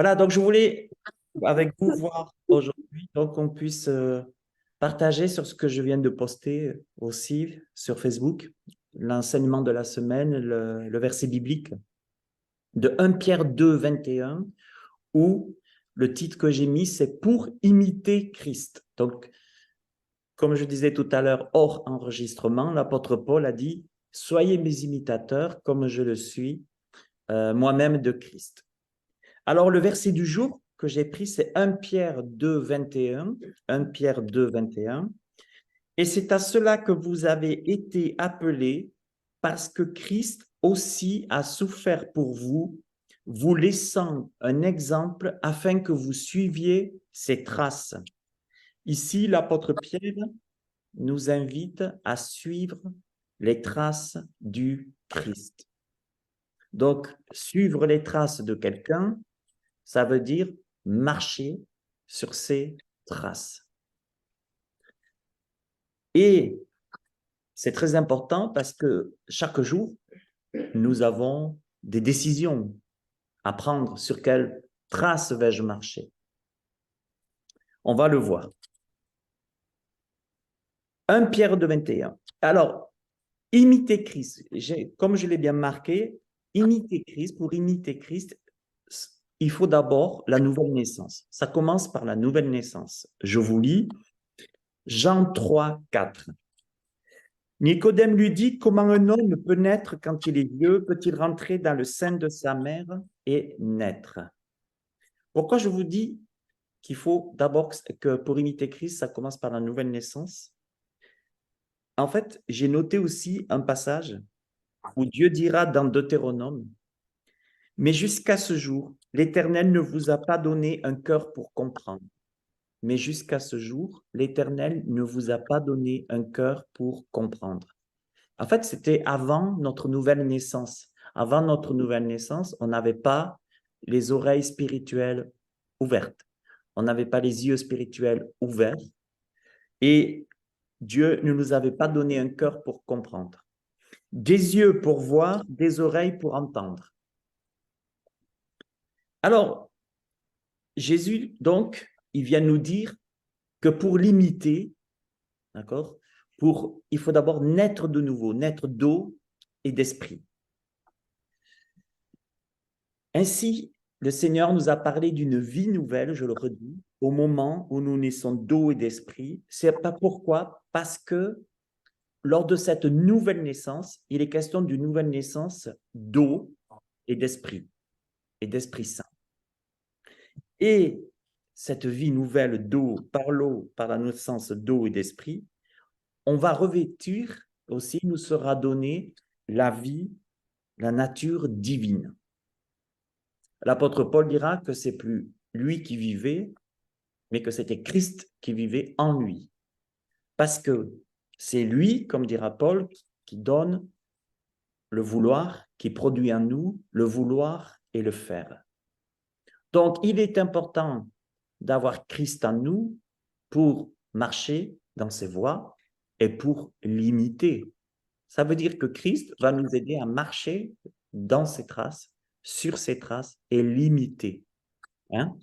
Voilà, donc je voulais avec vous voir aujourd'hui, donc qu'on puisse partager sur ce que je viens de poster aussi sur Facebook, l'enseignement de la semaine, le verset biblique de 1 Pierre 2, 21, où le titre que j'ai mis, c'est Pour imiter Christ. Donc, comme je disais tout à l'heure, hors enregistrement, l'apôtre Paul a dit, soyez mes imitateurs comme je le suis moi-même de Christ. Alors, le verset du jour que j'ai pris, c'est 1 Pierre 2, 21. 1 Pierre 2, 21. Et c'est à cela que vous avez été appelés, parce que Christ aussi a souffert pour vous, vous laissant un exemple afin que vous suiviez ses traces. Ici, l'apôtre Pierre nous invite à suivre les traces du Christ. Donc, suivre les traces de quelqu'un, ça veut dire marcher sur ses traces. Et c'est très important parce que chaque jour, nous avons des décisions à prendre sur quelle trace vais-je marcher. On va le voir. 1 Pierre de 21. Alors, imiter Christ. Comme je l'ai bien marqué, imiter Christ, pour imiter Christ, il faut d'abord la nouvelle naissance. Ça commence par la nouvelle naissance. Je vous lis Jean 3, 4. Nicodème lui dit, comment un homme peut naître quand il est vieux? Peut-il rentrer dans le sein de sa mère et naître? Pourquoi je vous dis qu'il faut d'abord que pour imiter Christ, ça commence par la nouvelle naissance? En fait, j'ai noté aussi un passage où Dieu dira dans Deutéronome, mais jusqu'à ce jour, l'Éternel ne vous a pas donné un cœur pour comprendre. Mais jusqu'à ce jour, l'Éternel ne vous a pas donné un cœur pour comprendre. En fait, c'était avant notre nouvelle naissance. Avant notre nouvelle naissance, on n'avait pas les oreilles spirituelles ouvertes. On n'avait pas les yeux spirituels ouverts. Et Dieu ne nous avait pas donné un cœur pour comprendre. Des yeux pour voir, des oreilles pour entendre. Alors, Jésus, donc, il vient nous dire que pour l'imiter, d'accord, il faut d'abord naître de nouveau, naître d'eau et d'esprit. Ainsi, le Seigneur nous a parlé d'une vie nouvelle, je le redis, au moment où nous naissons d'eau et d'esprit. C'est pas pourquoi, parce que lors de cette nouvelle naissance, il est question d'une nouvelle naissance d'eau et d'esprit saint. Et cette vie nouvelle d'eau, par la naissance d'eau et d'esprit, on va revêtir aussi, nous sera donnée la vie, la nature divine. L'apôtre Paul dira que c'est plus lui qui vivait, mais que c'était Christ qui vivait en lui. Parce que c'est lui, comme dira Paul, qui donne le vouloir, qui produit en nous le vouloir et le faire. Donc, il est important d'avoir Christ en nous pour marcher dans ses voies et pour l'imiter. Ça veut dire que Christ va nous aider à marcher dans ses traces, sur ses traces et l'imiter. Hein?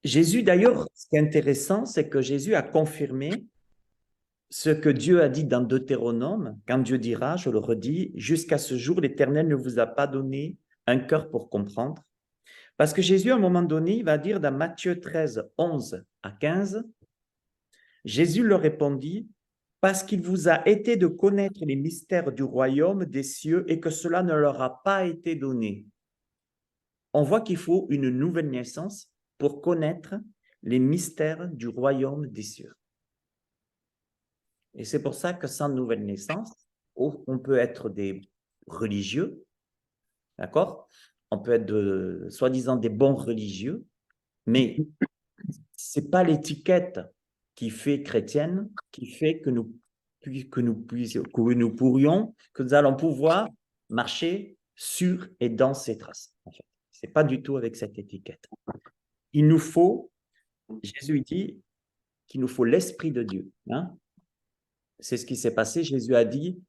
Jésus, d'ailleurs, ce qui est intéressant, c'est que Jésus a confirmé ce que Dieu a dit dans Deutéronome, quand Dieu dira, je le redis, jusqu'à ce jour, l'Éternel ne vous a pas donné un cœur pour comprendre. Parce que Jésus, à un moment donné, il va dire dans Matthieu 13, 11 à 15, Jésus leur répondit, parce qu'il vous a été de connaître les mystères du royaume des cieux et que cela ne leur a pas été donné. On voit qu'il faut une nouvelle naissance pour connaître les mystères du royaume des cieux. Et c'est pour ça que sans nouvelle naissance, on peut être des religieux, d'accord? On peut être soi-disant des bons religieux, mais c'est pas l'étiquette qui fait chrétienne, qui fait que nous allons pouvoir marcher sur et dans ses traces. En fait, c'est pas du tout avec cette étiquette. Il nous faut, Jésus dit qu'il nous faut l'Esprit de Dieu. Hein? C'est ce qui s'est passé. Jésus a dit,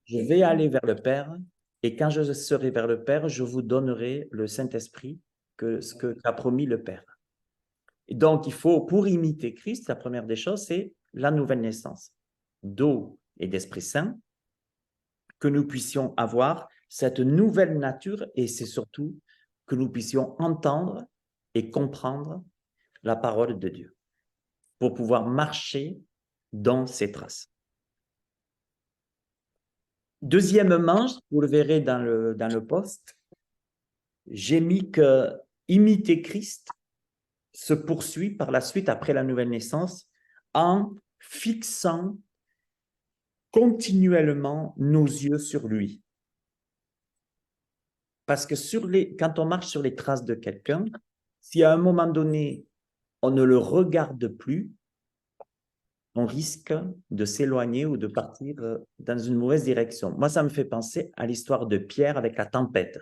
je vais aller vers le Père Et quand je serai vers le Père, je vous donnerai le Saint-Esprit, ce qu'a promis le Père. Et donc, il faut, pour imiter Christ, la première des choses, c'est la nouvelle naissance d'eau et d'Esprit Saint, que nous puissions avoir cette nouvelle nature, et c'est surtout que nous puissions entendre et comprendre la parole de Dieu pour pouvoir marcher dans ses traces. Deuxièmement, vous le verrez dans le post, j'ai mis que imiter Christ se poursuit par la suite, après la nouvelle naissance, en fixant continuellement nos yeux sur lui. Parce que quand on marche sur les traces de quelqu'un, si à un moment donné, on ne le regarde plus, on risque de s'éloigner ou de partir dans une mauvaise direction. Moi, ça me fait penser à l'histoire de Pierre avec la tempête.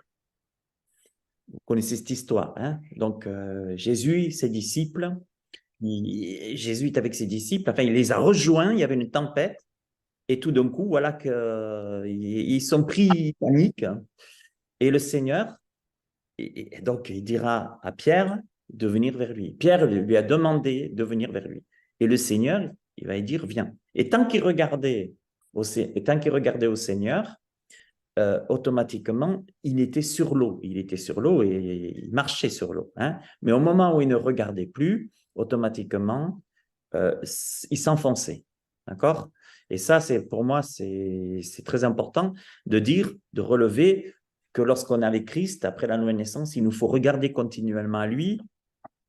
Vous connaissez cette histoire, hein? Donc, Jésus, ses disciples, Jésus est avec ses disciples, enfin, il les a rejoints, il y avait une tempête, et tout d'un coup, voilà qu'ils sont pris panique, et le Seigneur, et donc, il dira à Pierre de venir vers lui. Pierre lui a demandé de venir vers lui. Et le Seigneur, il va lui dire, viens. Et tant qu'il regardait au Seigneur, automatiquement, il était sur l'eau. Il était sur l'eau et il marchait sur l'eau. Hein. Mais au moment où il ne regardait plus, automatiquement, il s'enfonçait. D'accord? Et ça, pour moi, c'est très important de dire, de relever que lorsqu'on est avec Christ, après la nouvelle naissance, il nous faut regarder continuellement à lui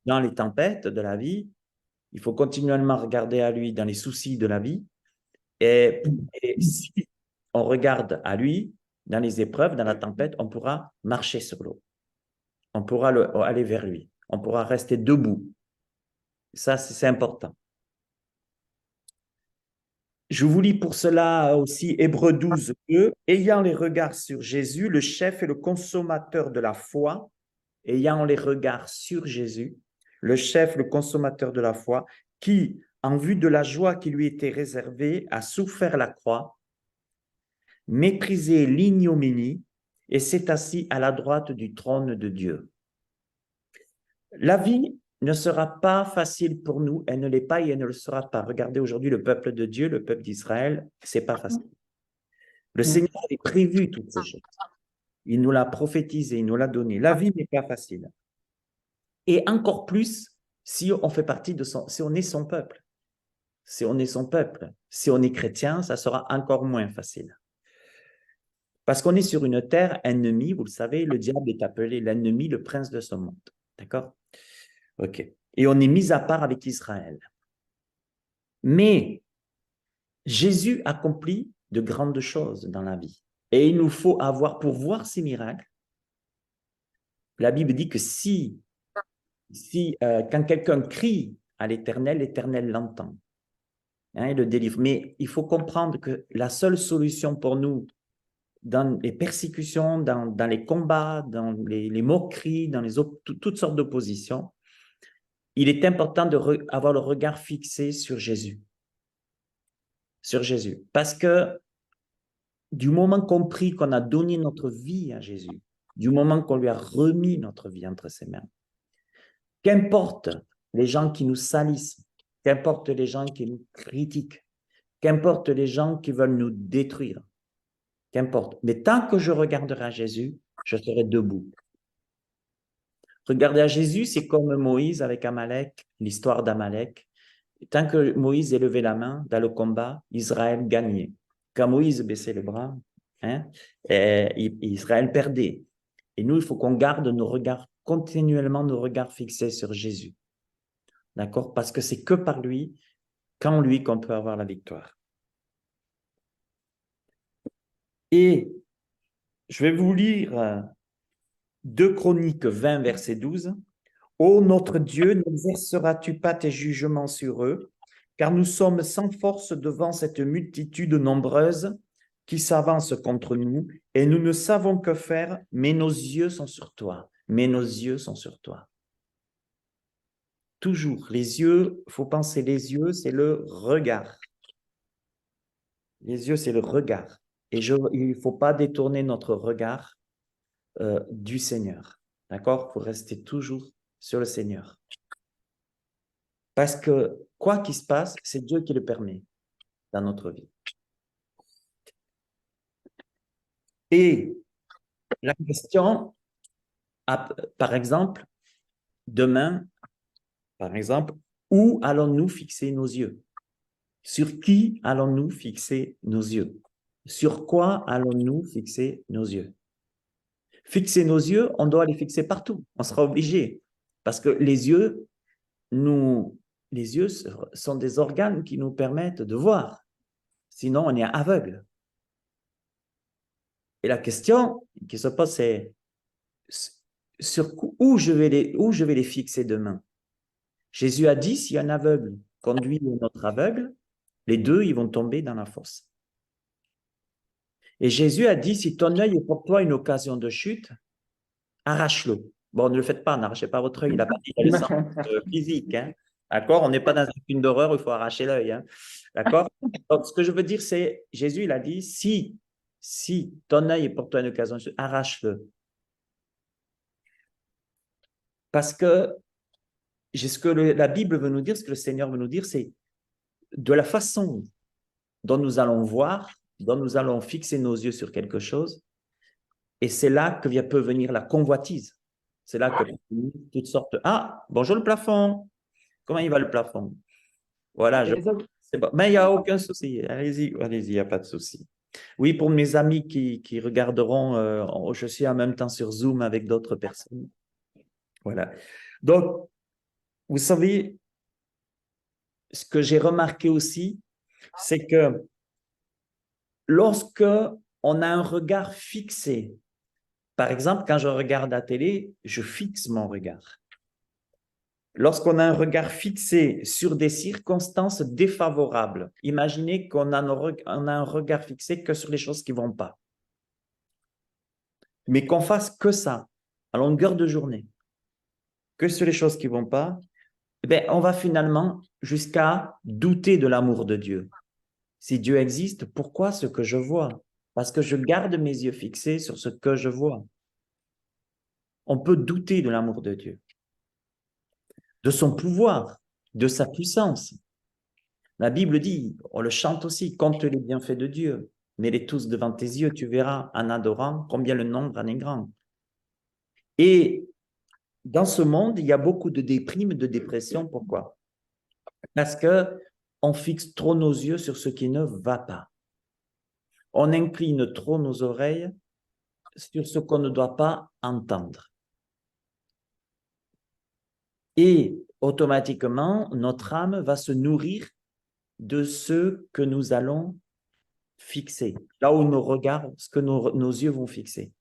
dans les tempêtes de la vie. Il faut continuellement regarder à lui dans les soucis de la vie. Et si on regarde à lui dans les épreuves, dans la tempête, on pourra marcher sur l'eau. On pourra aller vers lui. On pourra rester debout. Ça, c'est important. Je vous lis pour cela aussi Hébreux 12, 2. Ayant les regards sur Jésus, le chef et le consommateur de la foi, ayant les regards sur Jésus, le chef, le consommateur de la foi, qui, en vue de la joie qui lui était réservée, a souffert la croix, méprisé l'ignominie et s'est assis à la droite du trône de Dieu. La vie ne sera pas facile pour nous, elle ne l'est pas et elle ne le sera pas. Regardez aujourd'hui le peuple de Dieu, le peuple d'Israël, c'est pas facile. Le Seigneur avait prévu toutes ces choses. Il nous l'a prophétisé, il nous l'a donné. La vie n'est pas facile. Et encore plus si on fait partie si on est son peuple. Si on est son peuple, si on est chrétien, ça sera encore moins facile. Parce qu'on est sur une terre ennemie, vous le savez, le diable est appelé l'ennemi, le prince de ce monde. D'accord? Ok. Et on est mis à part avec Israël. Mais Jésus accomplit de grandes choses dans la vie. Et il nous faut avoir, pour voir ces miracles, la Bible dit que quand quelqu'un crie à l'Éternel, l'Éternel l'entend. Hein, il le délivre. Mais il faut comprendre que la seule solution pour nous, dans les persécutions, dans les combats, dans les moqueries, dans toutes sortes d'oppositions, il est important d'avoir le regard fixé sur Jésus. Sur Jésus. Parce que du moment compris qu'on a donné notre vie à Jésus, du moment qu'on lui a remis notre vie entre ses mains, qu'importe les gens qui nous salissent, qu'importe les gens qui nous critiquent, qu'importe les gens qui veulent nous détruire, qu'importe. Mais tant que je regarderai à Jésus, je serai debout. Regarder à Jésus, c'est comme Moïse avec Amalek, l'histoire d'Amalek. Tant que Moïse élevait la main dans le combat, Israël gagnait. Quand Moïse baissait les bras, hein, Israël perdait. Et nous, il faut qu'on garde continuellement nos regards fixés sur Jésus. D'accord? Parce que c'est que par lui, qu'en lui, qu'on peut avoir la victoire. Et je vais vous lire 2 Chroniques 20, verset 12. « Ô notre Dieu, n'exerceras-tu pas tes jugements sur eux, car nous sommes sans force devant cette multitude nombreuse qui s'avance contre nous, et nous ne savons que faire, mais nos yeux sont sur toi. Mais nos yeux sont sur toi. » Toujours, les yeux, il faut penser, les yeux, c'est le regard. Les yeux, c'est le regard. Et il ne faut pas détourner notre regard du Seigneur. D'accord? Il faut rester toujours sur le Seigneur. Parce que quoi qu'il se passe, c'est Dieu qui le permet dans notre vie. Et la question, par exemple, demain, par exemple, où allons-nous fixer nos yeux? Sur qui allons-nous fixer nos yeux? Sur quoi allons-nous fixer nos yeux? Fixer nos yeux, on doit les fixer partout. On sera obligé. Parce que les yeux sont des organes qui nous permettent de voir. Sinon, on est aveugle. Et la question qui se pose, c'est où je vais les fixer demain? Jésus a dit, si un aveugle conduit un autre aveugle, les deux, ils vont tomber dans la fosse. Et Jésus a dit, si ton œil est pour toi une occasion de chute, arrache-le. Bon, ne le faites pas, n'arrachez pas votre œil, il n'a pas dit le sens physique. Hein. D'accord? On n'est pas dans un film d'horreur où il faut arracher l'œil. Hein. D'accord? Donc, ce que je veux dire, c'est, Jésus, il a dit, si ton œil est pour toi une occasion de chute, arrache-le. Parce que ce que la Bible veut nous dire, ce que le Seigneur veut nous dire, c'est de la façon dont nous allons voir, dont nous allons fixer nos yeux sur quelque chose, et c'est là que peut venir la convoitise. C'est là que toutes sortes de... Ah, bonjour le plafond. Comment il va le plafond? Voilà, c'est bon. Mais il n'y a aucun souci. Allez-y, il n'y a pas de souci. Oui, pour mes amis qui regarderont, je suis en même temps sur Zoom avec d'autres personnes. Voilà. Donc, vous savez, ce que j'ai remarqué aussi, c'est que lorsque on a un regard fixé, par exemple, quand je regarde la télé, je fixe mon regard. Lorsqu'on a un regard fixé sur des circonstances défavorables, imaginez qu'on a un regard fixé que sur les choses qui ne vont pas. Mais qu'on fasse que ça, à longueur de journée, que sur les choses qui ne vont pas, on va finalement jusqu'à douter de l'amour de Dieu. Si Dieu existe, pourquoi ce que je vois? Parce que je garde mes yeux fixés sur ce que je vois. On peut douter de l'amour de Dieu, de son pouvoir, de sa puissance. La Bible dit, on le chante aussi, compte les bienfaits de Dieu, mets-les tous devant tes yeux, tu verras en adorant combien le nombre en est grand. Et dans ce monde, il y a beaucoup de déprimes, de dépression. Pourquoi? Parce qu'on fixe trop nos yeux sur ce qui ne va pas. On incline trop nos oreilles sur ce qu'on ne doit pas entendre. Et automatiquement, notre âme va se nourrir de ce que nous allons fixer, là où nos regards, ce que nos yeux vont fixer.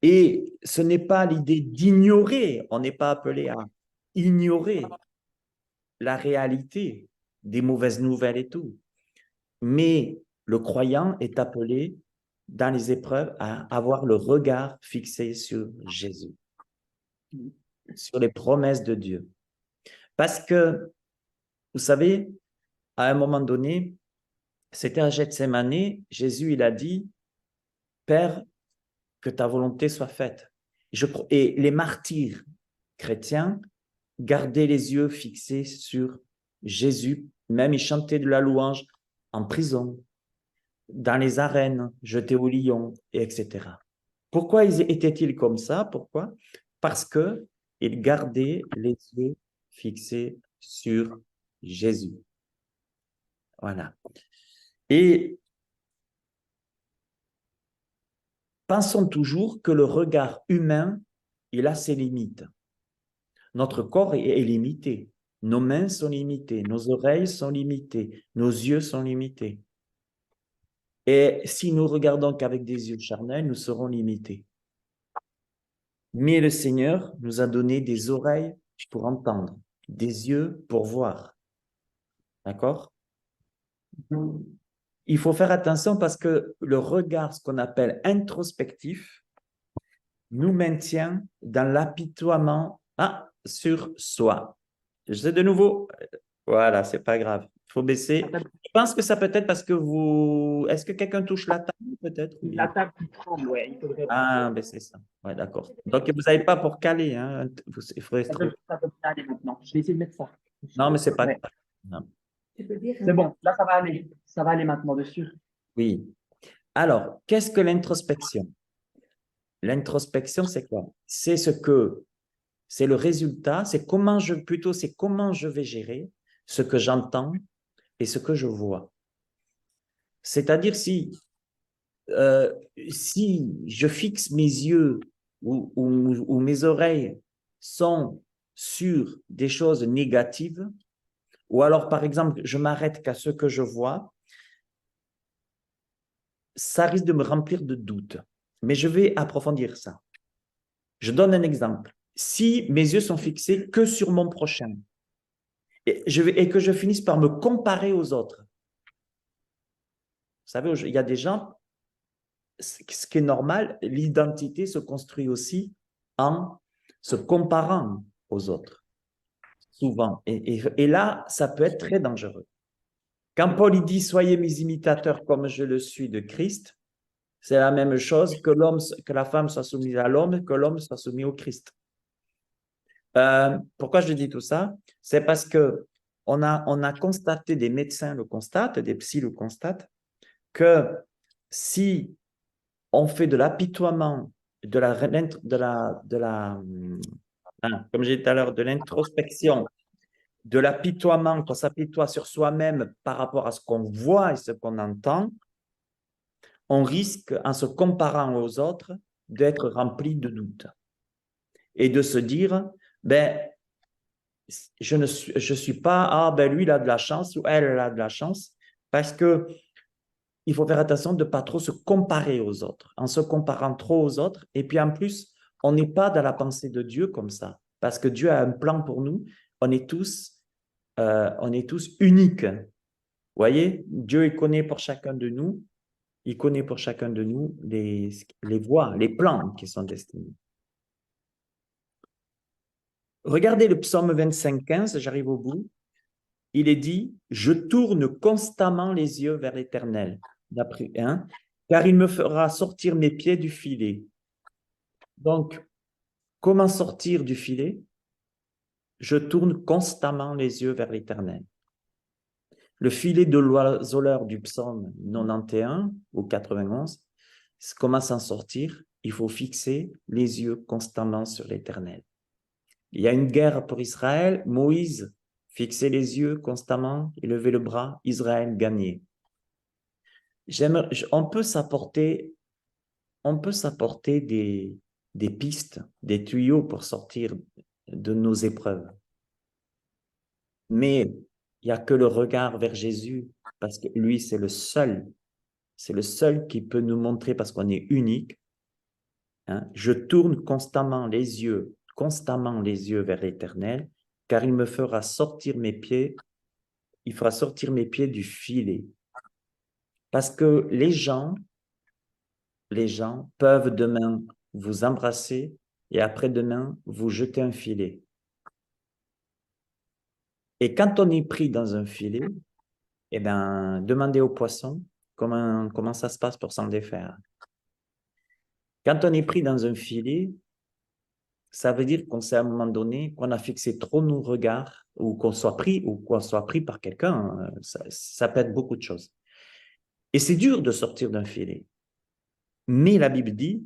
Et ce n'est pas l'idée d'ignorer, on n'est pas appelé à ignorer la réalité des mauvaises nouvelles et tout. Mais le croyant est appelé dans les épreuves à avoir le regard fixé sur Jésus, sur les promesses de Dieu. Parce que, vous savez, à un moment donné, c'était à Gethsémani, Jésus, il a dit, Père, que ta volonté soit faite. Et les martyrs chrétiens gardaient les yeux fixés sur Jésus, même ils chantaient de la louange en prison, dans les arènes, jetés aux lions, etc. Pourquoi étaient-ils comme ça? Pourquoi? Parce qu'ils gardaient les yeux fixés sur Jésus. Voilà. Et pensons toujours que le regard humain, il a ses limites. Notre corps est limité. Nos mains sont limitées, nos oreilles sont limitées, nos yeux sont limités. Et si nous regardons qu'avec des yeux charnels, nous serons limités. Mais le Seigneur nous a donné des oreilles pour entendre, des yeux pour voir. D'accord? Il faut faire attention parce que le regard, ce qu'on appelle introspectif, nous maintient dans l'apitoiement sur soi. Je sais de nouveau, voilà, c'est pas grave. faut baisser. Je pense que ça peut être parce que vous... Est-ce que quelqu'un touche la table, peut-être? La table qui tremble, ouais. Il faudrait... Ah, ben c'est ça. Ouais, d'accord. Donc, vous n'avez pas pour caler, hein? Il faudrait se trouver. Ça peut aller maintenant. Je vais essayer de mettre ça. Non, mais c'est pas Ouais. grave. Non. C'est bon, là, ça va aller. Ça va aller maintenant dessus. Oui. Alors, qu'est-ce que l'introspection? L'introspection, c'est quoi? C'est le résultat, c'est comment je vais gérer ce que j'entends et ce que je vois. C'est-à-dire si je fixe mes yeux ou mes oreilles sont sur des choses négatives, ou alors, par exemple, je m'arrête qu'à ce que je vois, ça risque de me remplir de doutes. Mais je vais approfondir ça. Je donne un exemple. Si mes yeux sont fixés que sur mon prochain et que je finisse par me comparer aux autres, vous savez, il y a des gens, ce qui est normal, l'identité se construit aussi en se comparant aux autres, souvent. Et là, ça peut être très dangereux. Quand Paul il dit « Soyez mes imitateurs comme je le suis de Christ », c'est la même chose que la femme soit soumise à l'homme, que l'homme soit soumis au Christ. Pourquoi je dis tout ça? C'est parce que on a constaté, des médecins le constatent, des psys le constatent, que si on fait de l'apitoiement, comme j'ai dit tout à l'heure, de l'introspection, de l'apitoiement, qu'on s'apitoie sur soi-même par rapport à ce qu'on voit et ce qu'on entend, on risque, en se comparant aux autres, d'être rempli de doutes et de se dire, ben, je suis pas, ah ben lui il a de la chance ou elle a de la chance, parce que il faut faire attention de ne pas trop se comparer aux autres. En se comparant trop aux autres, et puis en plus, on n'est pas dans la pensée de Dieu comme ça, parce que Dieu a un plan pour nous, on est tous, on est tous uniques. Vous voyez, Dieu il connaît pour chacun de nous, il connaît pour chacun de nous les voies, les plans qui sont destinés. Regardez le psaume 25-15, j'arrive au bout. Il est dit, je tourne constamment les yeux vers l'Éternel, d'après car il me fera sortir mes pieds du filet. Donc, comment sortir du filet? Je tourne constamment les yeux vers l'Éternel. Le filet de l'oiseleur du psaume 91 ou 91, comment s'en sortir? Il faut fixer les yeux constamment sur l'Éternel. Il y a une guerre pour Israël, Moïse fixait les yeux constamment, il levait le bras, Israël gagnait. On peut s'apporter des pistes, des tuyaux pour sortir de nos épreuves. Mais il n'y a que le regard vers Jésus, parce que lui, c'est le seul qui peut nous montrer, parce qu'on est unique. Je tourne constamment les yeux vers l'Éternel, car il me fera sortir mes pieds, il fera sortir mes pieds du filet. Parce que les gens peuvent demain vous embrasser et après-demain vous jeter un filet. Et quand on est pris dans un filet, eh ben, demandez aux poissons comment ça se passe pour s'en défaire. Quand on est pris dans un filet, ça veut dire qu'on sait à un moment donné qu'on a fixé trop nos regards ou qu'on soit pris par quelqu'un. Ça peut être beaucoup de choses. Et c'est dur de sortir d'un filet. Mais la Bible dit,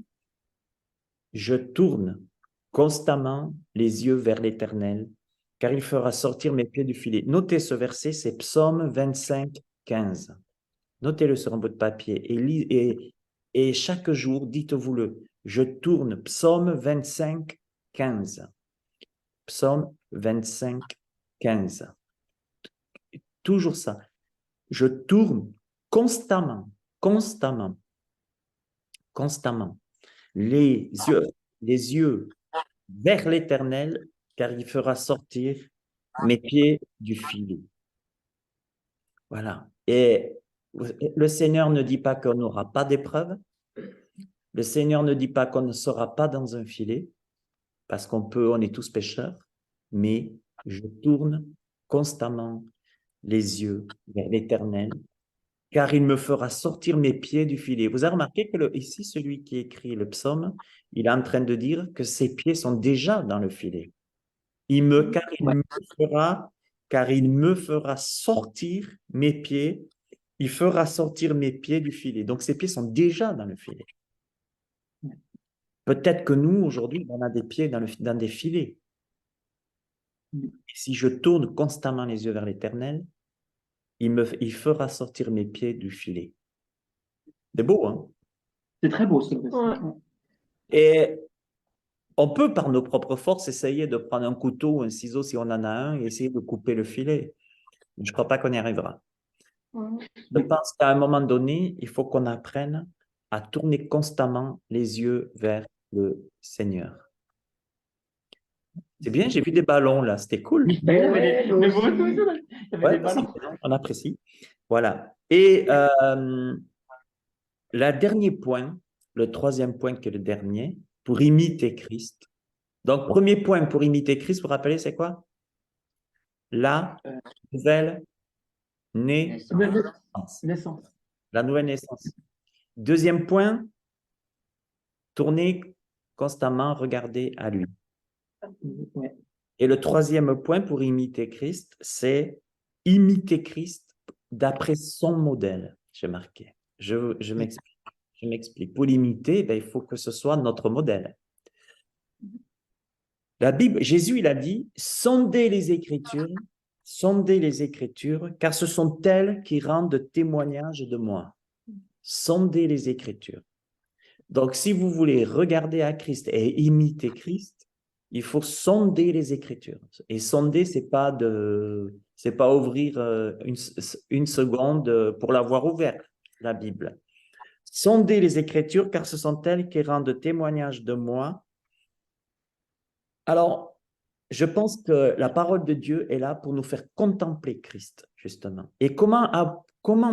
je tourne constamment les yeux vers l'Éternel, car il fera sortir mes pieds du filet. Notez ce verset, c'est Psaume 25, 15. Notez-le sur un bout de papier et chaque jour, dites-vous-le. Je tourne Psaume 25, 15. Psaume 25, 15. Toujours ça. Je tourne constamment les yeux vers l'Éternel, car il fera sortir mes pieds du filet. Voilà. Et le Seigneur ne dit pas qu'on n'aura pas d'épreuve. Le Seigneur ne dit pas qu'on ne sera pas dans un filet, parce on est tous pécheurs, mais je tourne constamment les yeux vers l'Éternel, car il me fera sortir mes pieds du filet. Vous avez remarqué que ici, celui qui écrit le psaume, il est en train de dire que ses pieds sont déjà dans le filet. Car il me fera sortir mes pieds, il fera sortir mes pieds du filet. Donc, ses pieds sont déjà dans le filet. Peut-être que nous, aujourd'hui, on a des pieds dans des filets. Et si je tourne constamment les yeux vers l'Éternel, il fera sortir mes pieds du filet. C'est beau, hein? C'est très beau, ce verset. Ouais. Et on peut, par nos propres forces, essayer de prendre un couteau ou un ciseau, si on en a un, et essayer de couper le filet. Mais je ne crois pas qu'on y arrivera. Je pense qu'à un moment donné, il faut qu'on apprenne à tourner constamment les yeux vers le Seigneur. C'est bien, j'ai vu des ballons là, c'était cool. Oui, mais il y avait des, mais vous aussi, il y avait Ouais, des ballons. on apprécie. Voilà. Et le dernier point, le troisième point qui est le dernier, pour imiter Christ. Donc, premier point pour imiter Christ, vous vous rappelez, c'est quoi? La nouvelle naissance. Naissance. La nouvelle naissance. Deuxième point, tourner constamment, regarder à lui. Ouais. Et le troisième point pour imiter Christ, c'est imiter Christ d'après son modèle. J'ai marqué. Je m'explique. Je m'explique. Pour l'imiter, il faut que ce soit notre modèle. La Bible, Jésus, il a dit, sondez les Écritures, car ce sont elles qui rendent témoignage de moi. Sondez les Écritures. Donc, si vous voulez regarder à Christ et imiter Christ, il faut sonder les Écritures. Et sonder, c'est pas ouvrir une seconde pour l'avoir ouverte, la Bible. Sondez les Écritures, car ce sont elles qui rendent témoignage de moi. Alors, je pense que la parole de Dieu est là pour nous faire contempler Christ, justement. Et comment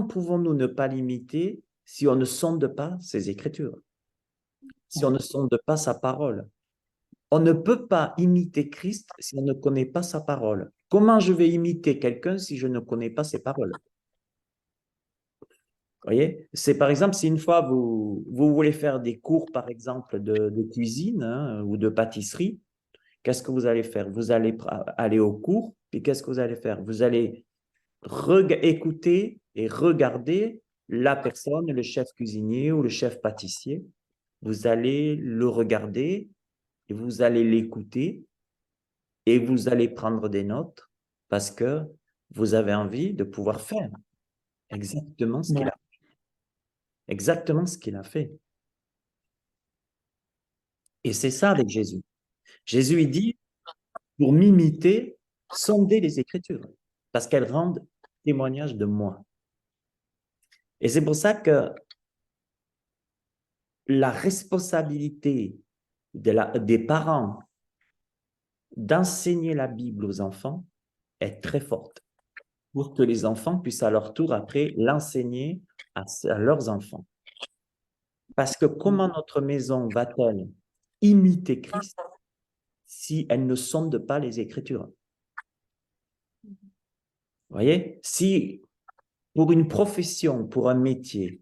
pouvons-nous ne pas l'imiter si on ne sonde pas ses Écritures, si on ne sonde pas sa parole? On ne peut pas imiter Christ si on ne connaît pas sa parole. Comment je vais imiter quelqu'un si je ne connais pas ses paroles? Vous voyez? C'est par exemple, si une fois vous voulez faire des cours, par exemple, de cuisine ou de pâtisserie, qu'est-ce que vous allez faire? Vous allez aller au cours, puis qu'est-ce que vous allez faire? Vous allez écouter et regarder la personne, le chef cuisinier ou le chef pâtissier. Vous allez le regarder et vous allez l'écouter et vous allez prendre des notes parce que vous avez envie de pouvoir faire exactement ce qu'il a fait. Exactement ce qu'il a fait. Et c'est ça avec Jésus. Jésus, il dit, pour m'imiter, sondez les Écritures parce qu'elles rendent témoignage de moi. Et c'est pour ça que la responsabilité des parents d'enseigner la Bible aux enfants est très forte pour que les enfants puissent à leur tour après l'enseigner à leurs enfants. Parce que comment notre maison va-t-elle imiter Christ si elle ne sonde pas les Écritures? Vous voyez? Si pour une profession, pour un métier,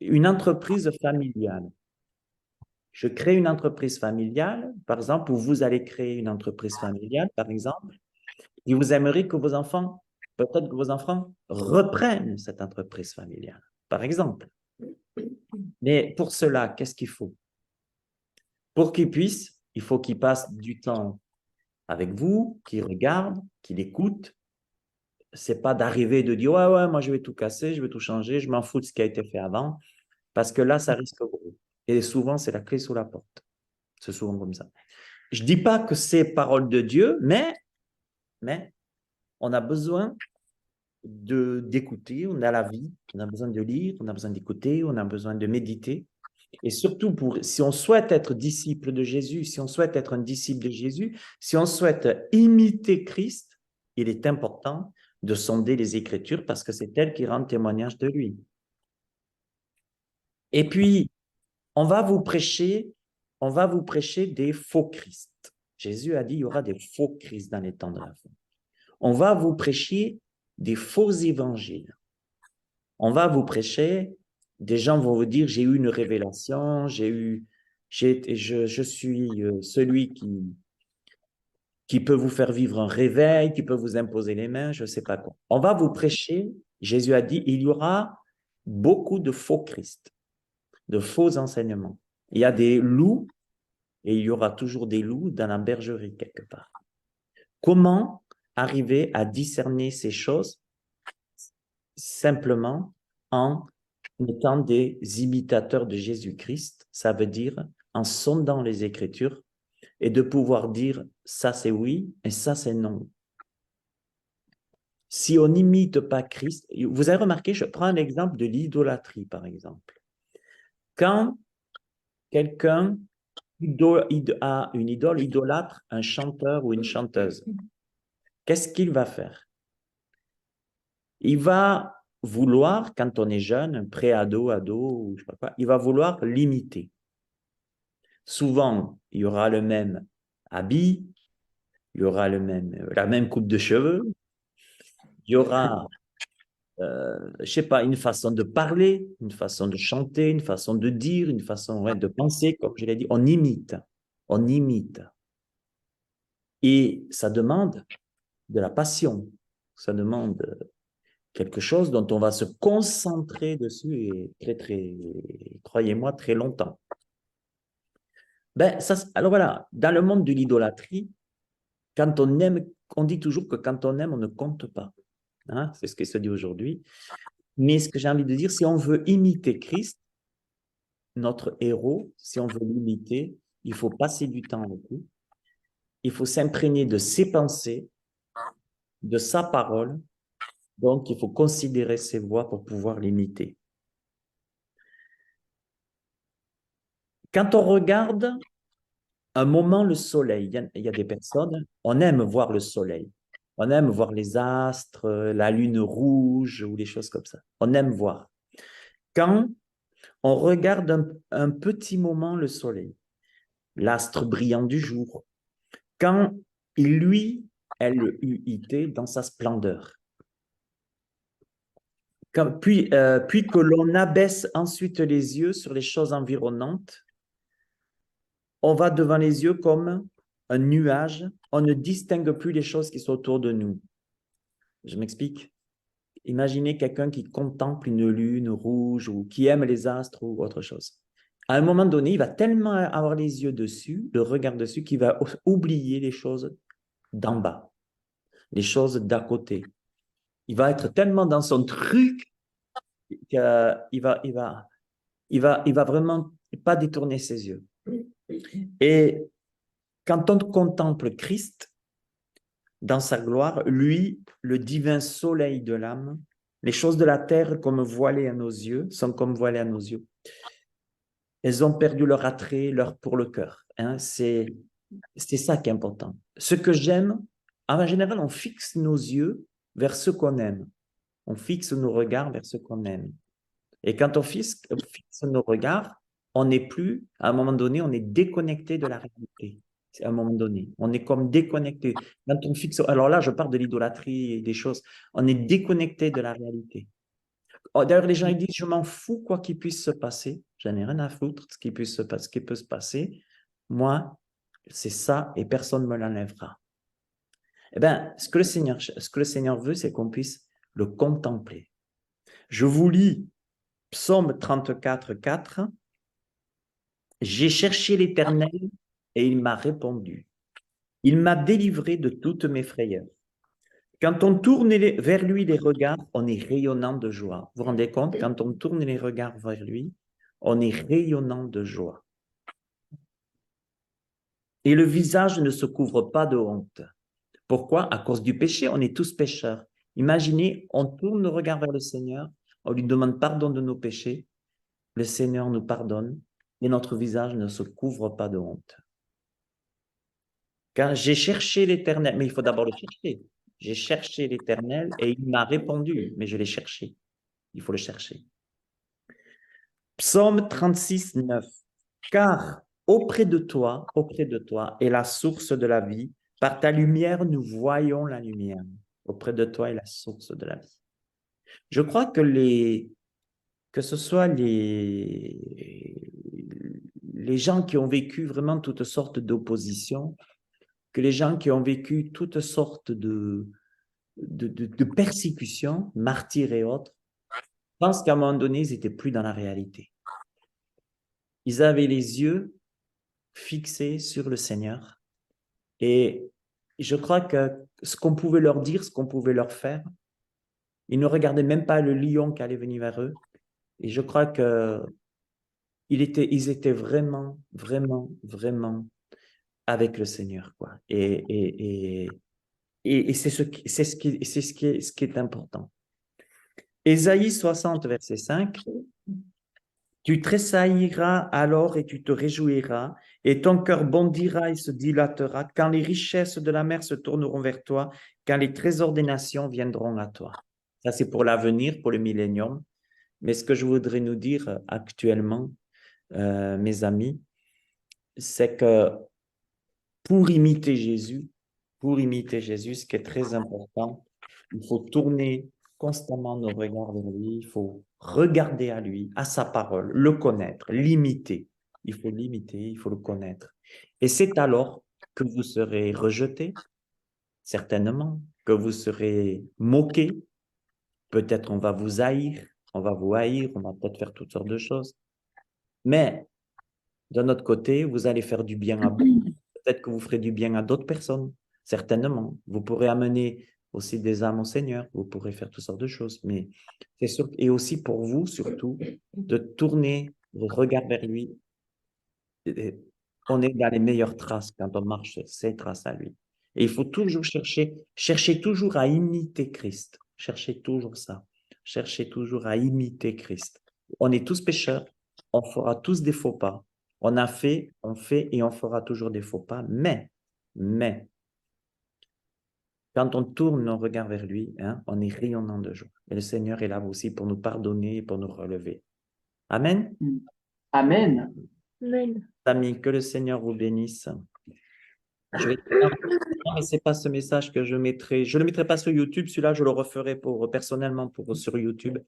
une entreprise familiale, je crée une entreprise familiale, par exemple, ou vous allez créer une entreprise familiale, par exemple, et vous aimeriez que vos enfants, peut-être que vos enfants reprennent cette entreprise familiale, par exemple. Mais pour cela, qu'est-ce qu'il faut? Pour qu'ils puissent, il faut qu'ils passent du temps avec vous, qu'ils regardent, qu'ils écoutent. C'est pas d'arriver et de dire, ouais, moi je vais tout casser, je vais tout changer, je m'en fous de ce qui a été fait avant, parce que là, ça risque gros. Et souvent, c'est la clé sous la porte. C'est souvent comme ça. Je dis pas que c'est parole de Dieu, mais on a besoin d'écouter, on a la vie, on a besoin de lire, on a besoin d'écouter, on a besoin de méditer. Et surtout, si on souhaite être disciple de Jésus, si on souhaite être un disciple de Jésus, si on souhaite imiter Christ, il est important de sonder les Écritures parce que c'est elles qui rendent témoignage de lui. Et puis, on va vous prêcher des faux Christ. Jésus a dit, il y aura des faux Christ dans les temps de la fin. On va vous prêcher des faux évangiles. On va vous prêcher, des gens vont vous dire, j'ai eu une révélation, je suis celui qui peut vous faire vivre un réveil, qui peut vous imposer les mains, je ne sais pas quoi. On va vous prêcher, Jésus a dit, il y aura beaucoup de faux Christ, de faux enseignements. Il y a des loups et il y aura toujours des loups dans la bergerie quelque part. Comment arriver à discerner ces choses? Simplement en étant des imitateurs de Jésus-Christ, ça veut dire en sondant les Écritures et de pouvoir dire ça c'est oui et ça c'est non. Si on n'imite pas Christ, vous avez remarqué, je prends l'exemple de l'idolâtrie par exemple. Quand quelqu'un a une idole, idolâtre un chanteur ou une chanteuse, qu'est-ce qu'il va faire? Il va vouloir, quand on est jeune, pré-ado, ado, ou je sais pas quoi, il va vouloir l'imiter. Souvent, il y aura le même habit, il y aura la même coupe de cheveux, il y aura, je sais pas, une façon de parler, une façon de chanter, une façon de dire, une façon de penser, comme je l'ai dit, on imite, on imite. Et ça demande de la passion, ça demande quelque chose dont on va se concentrer dessus et croyez-moi, très longtemps. Alors voilà, dans le monde de l'idolâtrie, quand on aime, on dit toujours que quand on aime, on ne compte pas. Hein, c'est ce qui se dit aujourd'hui. Mais ce que j'ai envie de dire, si on veut imiter Christ, notre héros, si on veut l'imiter, il faut passer du temps avec lui. Il faut s'imprégner de ses pensées, de sa parole. Donc, il faut considérer ses voix pour pouvoir l'imiter. Quand on regarde un moment le soleil, il y a des personnes, on aime voir le soleil. On aime voir les astres, la lune rouge ou des choses comme ça. On aime voir. Quand on regarde un petit moment le soleil, l'astre brillant du jour, quand lui, L-U-I-T, dans sa splendeur. Puis que l'on abaisse ensuite les yeux sur les choses environnantes, on va devant les yeux comme un nuage, on ne distingue plus les choses qui sont autour de nous. Je m'explique. Imaginez quelqu'un qui contemple une lune rouge ou qui aime les astres ou autre chose. À un moment donné, il va tellement avoir les yeux dessus, le regard dessus, qu'il va oublier les choses d'en bas, les choses d'à côté. Il va être tellement dans son truc qu'il va vraiment pas détourner ses yeux. Et quand on contemple Christ dans sa gloire, lui, le divin soleil de l'âme, les choses de la terre comme voilées à nos yeux, sont comme voilées à nos yeux. Elles ont perdu leur attrait, pour le cœur. Hein. C'est ça qui est important. Ce que j'aime, en général, on fixe nos yeux vers ce qu'on aime. On fixe nos regards vers ce qu'on aime. Et quand on fixe nos regards, on n'est plus, à un moment donné, on est déconnecté de la réalité. À un moment donné, on est comme déconnecté. Quand on fixe, alors là, je parle de l'idolâtrie et des choses. On est déconnecté de la réalité. Oh, d'ailleurs, les gens ils disent, je m'en fous quoi qu'il puisse se passer. J'en ai rien à foutre ce qui peut se passer. Moi, c'est ça et personne ne me l'enlèvera. Eh bien, ce que le Seigneur veut, c'est qu'on puisse le contempler. Je vous lis Psaume 34, 4. J'ai cherché l'Éternel et il m'a répondu. Il m'a délivré de toutes mes frayeurs. Quand on tourne vers lui les regards, on est rayonnant de joie. Vous vous rendez compte? Quand on tourne les regards vers lui, on est rayonnant de joie. Et le visage ne se couvre pas de honte. Pourquoi? À cause du péché, on est tous pécheurs. Imaginez, on tourne le regard vers le Seigneur, on lui demande pardon de nos péchés, le Seigneur nous pardonne et notre visage ne se couvre pas de honte. Quand j'ai cherché l'Éternel, mais il faut d'abord le chercher. J'ai cherché l'Éternel et il m'a répondu, mais je l'ai cherché. Il faut le chercher. Psaume 36, 9. Car auprès de toi est la source de la vie. Par ta lumière, nous voyons la lumière. Auprès de toi est la source de la vie. Je crois que ce soit les gens qui ont vécu vraiment toutes sortes d'oppositions, que les gens qui ont vécu toutes sortes de persécutions, martyrs et autres, je pense qu'à un moment donné, ils n'étaient plus dans la réalité. Ils avaient les yeux fixés sur le Seigneur. Et je crois que ce qu'on pouvait leur dire, ce qu'on pouvait leur faire, ils ne regardaient même pas le lion qui allait venir vers eux. Et je crois que ils étaient vraiment, vraiment, vraiment avec le Seigneur, quoi. Et c'est ce qui est important. Ésaïe 60, verset 5. Tu tressailliras alors et tu te réjouiras, et ton cœur bondira et se dilatera quand les richesses de la mer se tourneront vers toi, quand les trésors des nations viendront à toi. Ça, c'est pour l'avenir, pour le millénium. Mais ce que je voudrais nous dire actuellement, mes amis, c'est que pour imiter Jésus, ce qui est très important, il faut tourner constamment nos regards vers lui, il faut regarder à lui, à sa parole, le connaître, l'imiter. Il faut l'imiter, il faut le connaître. Et c'est alors que vous serez rejeté, certainement, que vous serez moqué, peut-être on va vous haïr, on va peut-être faire toutes sortes de choses. Mais d'un autre côté, vous allez faire du bien à beaucoup. Peut-être que vous ferez du bien à d'autres personnes, certainement. Vous pourrez amener aussi des âmes au Seigneur, vous pourrez faire toutes sortes de choses, mais c'est sûr, et aussi pour vous, surtout, de tourner le regard vers lui. Et on est dans les meilleures traces quand on marche sur ces traces à lui. Et il faut toujours chercher toujours à imiter Christ. Cherchez toujours ça. Cherchez toujours à imiter Christ. On est tous pécheurs, on fera tous des faux pas. On fait et on fera toujours des faux pas, mais, quand on tourne nos regards vers lui, hein, on est rayonnant de joie. Et le Seigneur est là aussi pour nous pardonner et pour nous relever. Amen. Amen. Amen. Amis, que le Seigneur vous bénisse. Je vais... Non, mais c'est pas ce message que je mettrai. Je ne le mettrai pas sur YouTube. Celui-là, je le referai personnellement sur YouTube.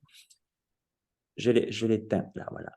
Je l'éteins là, voilà.